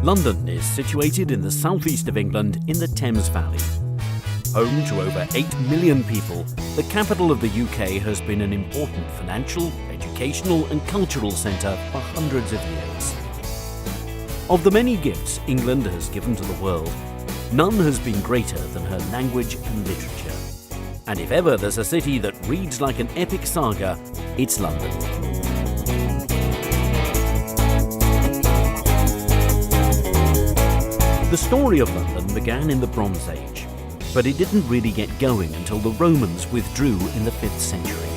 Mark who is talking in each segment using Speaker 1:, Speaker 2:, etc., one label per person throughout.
Speaker 1: London is situated in the southeast of England in the Thames Valley. Home to over 8 million people, the capital of the UK has been an important financial, educational and cultural centre for hundreds of years. Of the many gifts England has given to the world, none has been greater than her language and literature. And if ever there's a city that reads like an epic saga, it's London. The story of London began in the Bronze Age, but it didn't really get going until the Romans withdrew in the 5th century.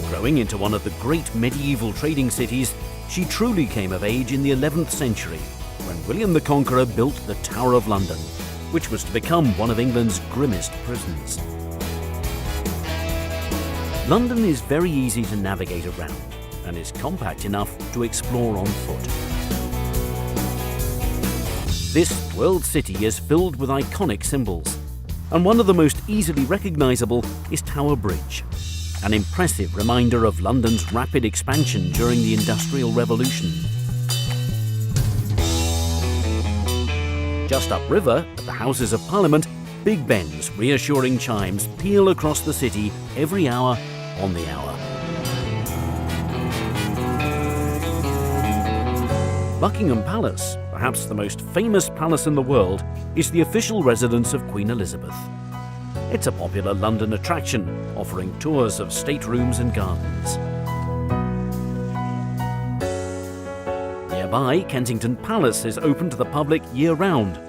Speaker 1: Growing into one of the great medieval trading cities, she truly came of age in the 11th century, when William the Conqueror built the Tower of London, which was to become one of England's grimmest prisons. London is very easy to navigate around and is compact enough to explore on foot. This world city is filled with iconic symbols, and one of the most easily recognisable is Tower Bridge, an impressive reminder of London's rapid expansion during the Industrial Revolution. Just upriver, at the Houses of Parliament, Big Ben's reassuring chimes peal across the city every hour on the hour. Buckingham Palace, perhaps the most famous palace in the world, is the official residence of Queen Elizabeth. It's a popular London attraction, offering tours of staterooms and gardens. Nearby, Kensington Palace is open to the public year-round.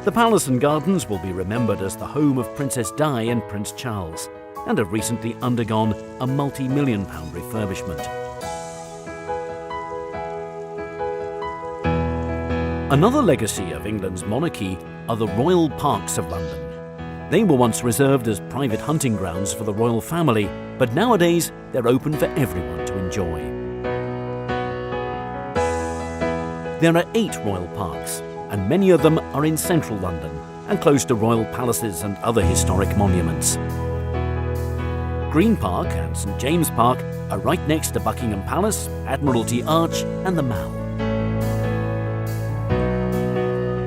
Speaker 1: The palace and gardens will be remembered as the home of Princess Di and Prince Charles, and have recently undergone a multi-million-pound refurbishment. Another legacy of England's monarchy are the royal parks of London. They were once reserved as private hunting grounds for the royal family, but nowadays they're open for everyone to enjoy. There are 8 royal parks, and many of them are in central London and close to royal palaces and other historic monuments. Green Park and St James Park are right next to Buckingham Palace, Admiralty Arch and the Mall.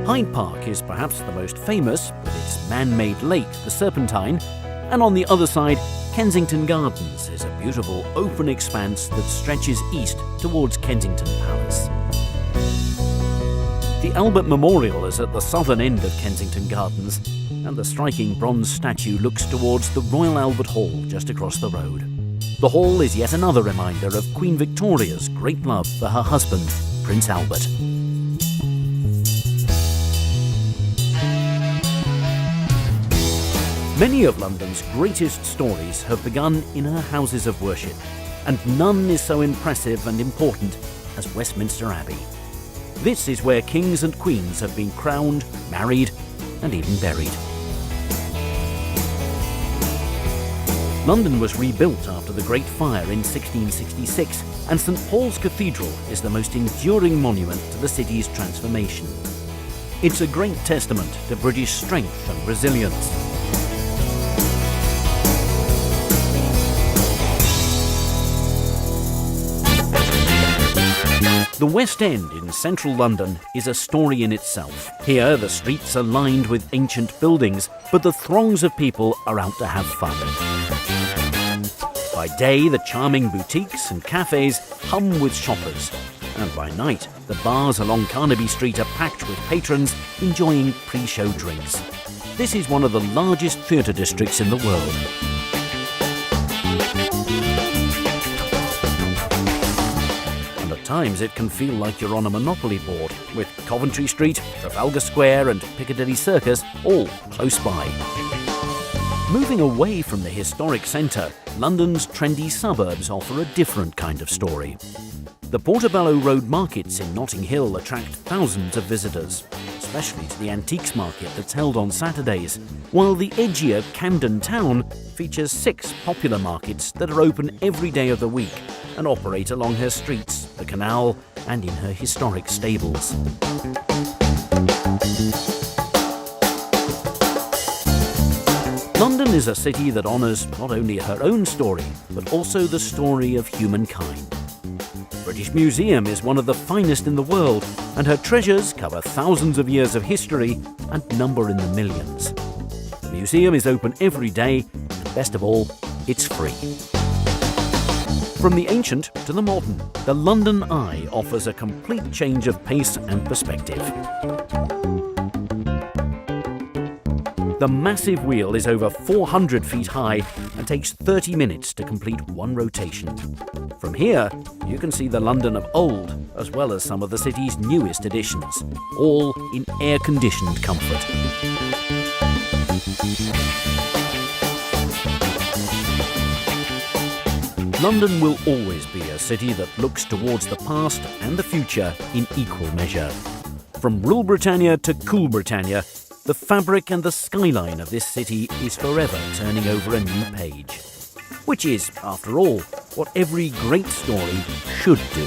Speaker 1: Hyde Park is perhaps the most famous, with its man-made lake, the Serpentine, and on the other side, Kensington Gardens is a beautiful open expanse that stretches east towards Kensington Palace. The Albert Memorial is at the southern end of Kensington Gardens, and the striking bronze statue looks towards the Royal Albert Hall just across the road. The hall is yet another reminder of Queen Victoria's great love for her husband, Prince Albert. Many of London's greatest stories have begun in her houses of worship, and none is so impressive and important as Westminster Abbey. This is where kings and queens have been crowned, married, and even buried. London was rebuilt after the Great Fire in 1666, and St Paul's Cathedral is the most enduring monument to the city's transformation. It's a great testament to British strength and resilience. The West End in central London is a story in itself. Here, the streets are lined with ancient buildings, but the throngs of people are out to have fun. By day, the charming boutiques and cafes hum with shoppers, and by night, the bars along Carnaby Street are packed with patrons enjoying pre-show drinks. This is one of the largest theatre districts in the world. At times it can feel like you're on a Monopoly board, with Coventry Street, Trafalgar Square and Piccadilly Circus all close by. Moving away from the historic centre, London's trendy suburbs offer a different kind of story. The Portobello Road markets in Notting Hill attract thousands of visitors, especially to the antiques market that's held on Saturdays, while the edgier Camden Town features 6 popular markets that are open every day of the week and operate along her streets, the canal, and in her historic stables. London is a city that honours not only her own story, but also the story of humankind. British Museum is one of the finest in the world, and her treasures cover thousands of years of history and number in the millions. The museum is open every day, and best of all, it's free. From the ancient to the modern, the London Eye offers a complete change of pace and perspective. The massive wheel is over 400 feet high and takes 30 minutes to complete one rotation. From here, you can see the London of old, as well as some of the city's newest additions, all in air-conditioned comfort. London will always be a city that looks towards the past and the future in equal measure. From Rule Britannia to Cool Britannia, the fabric and the skyline of this city is forever turning over a new page. Which is, after all, what every great story should do.